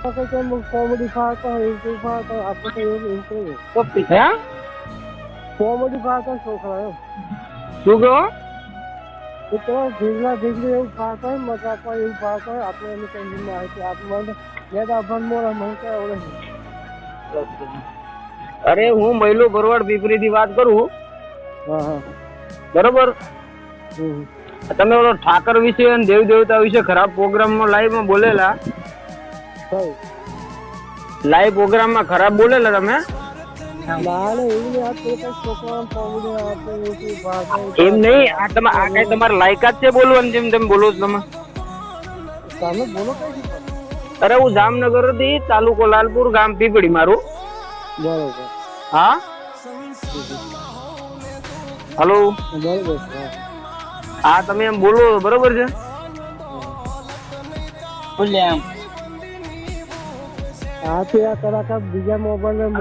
comedy फाड़ता है interview फाड़ता है आपको तो ये इंटरव्यू तो है कॉमेडी फाड़ता है शौक रहा है શું કહો इतना ढीला ढीली એવું ફાડતા હોય મજા આપવા એવું ફાડતા હોય આપણે એની કેન્ટીનમાં આવે છે આપણે મેં ભણ મોડા મને કઈ ઓળે અરે હું મહિલો ભરવાડ પીપરીથી વાત કરું હા હા બરોબર તમે ઓલો ઠાકર વિશે અને દેવ દેવતા વિશે ખરાબ પ્રોગ્રામમાં લાઈવમાં બોલેલા લાઈવ પ્રોગ્રામમાં ખરાબ બોલેલા તમે એમ નહીં આ કઈ તમારે લાયકાત છે બોલવાની જેમ તમે બોલો છો તમે બોલો અરે હું જામનગર થી તાલુકો લાલપુર ગામ પીપળી મારું બરોબર હા હલો બરોબર હા તમે એમ બોલો બરોબર છે બોલ્યા આ છે આ કલાકાર બીજા મોબાઈલ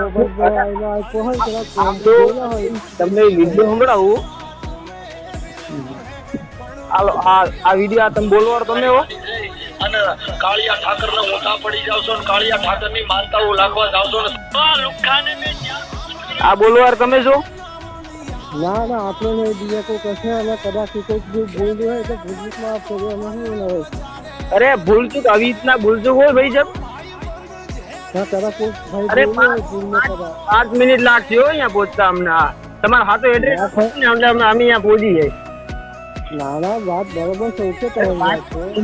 તમને વિડીયો સંભળાવું હાલો આ વિડીયો તમે બોલવાનો તમે હો અને કાળિયા ઠાકર ને મોટા પડી જાવ છો ને કાળિયા ઠાકર ની માનતાઓ લાખવા જાવ છો ને લુખાને આ બોલવાર તમે છો ના ના આપણે બીજા કોઈ કશે અને કદાચ કોઈ ભૂલ હોય તો ભૂલચૂકમાં આપશો એમાં શું હોય અરે ભૂલચૂક આવી રીતના ભૂલચૂક હોય ભાઈ જબ અરે 5 મિનિટ લાગશે હો અહીંયા પહોંચતા અમને તમારા હાથો એડ્રેસ અમે અહીંયા પહોંચી જાય ના ના વાત બરોબર છે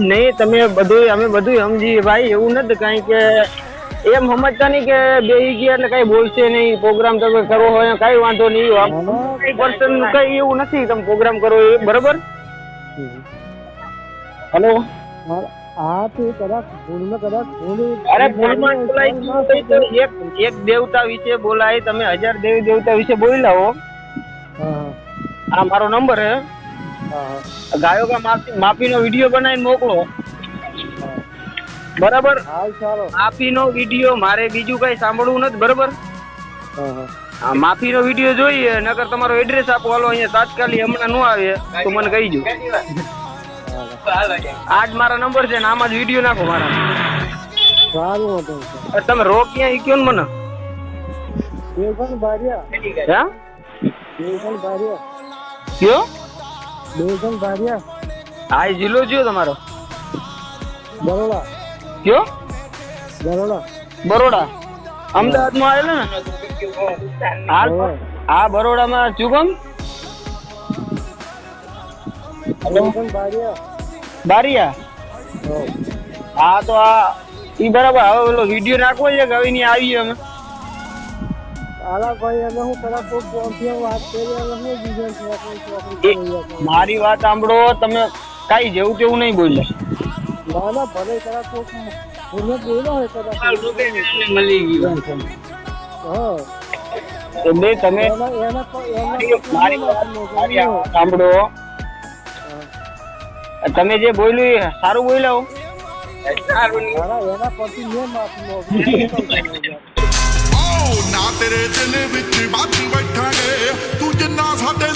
નહીં તમે બધું અમે બધું સમજીએ ભાઈ એવું નથી કઈ કે એમ સમજતા નહીં કે બેસી ગયા એટલે કઈ બોલશે નહીં પ્રોગ્રામ તમે કરવો હોય કઈ વાંધો નહીં કઈ પર્સન કઈ એવું નથી તમે પ્રોગ્રામ કરો એ બરોબર હલો હા તો કદાચ ભૂલમાં અરે ભૂલમાં એક દેવતા વિશે બોલાય તમે 1000 દેવી દેવતા વિશે બોલ્યા હો આ મારો નંબર હે ગાયો કા માફીનો વિડીયો બનાવીને મોકલો બરાબર માફીનો વિડીયો મારે બીજું કઈ સાંભળવું નથી બરાબર માફીનો વિડીયો જોઈએ નકર તમારો એડ્રેસ આપો હાલો અહીંયા તાત્કાલિક હમણાં ન આવે તો મને કહી દો આજ મારા નંબર છે ને આમાં જ વિડીયો નાખો મારા તમે રો ક્યાં કયો ને મને કયો હા જિલ્લો કયો તમારો બરોડા કયો બરોડા બરોડા અમદાવાદમાં આવેલો ને હા બરોડામાં ચુગમ બારિયા હા તો આ ઈ બરાબર હવે પેલો વિડીયો નાખવો છે કે હવે ની આવીએ અમે મારી વાત સાંભળો તમે કઈ જેવું તેવું નહીં બોલ્યા મળી ગયું એટલે તમે મારી વાત સાંભળો તમે જે બોલ્યું એ સારું બોલ્યા ਨਾ ਤੇਰੇ ਦਿਲ ਵਿੱਚ ਵੱਜ ਬੈਠਾਂਗੇ ਤੂੰ ਜਿੰਨਾ ਸਾਡੇ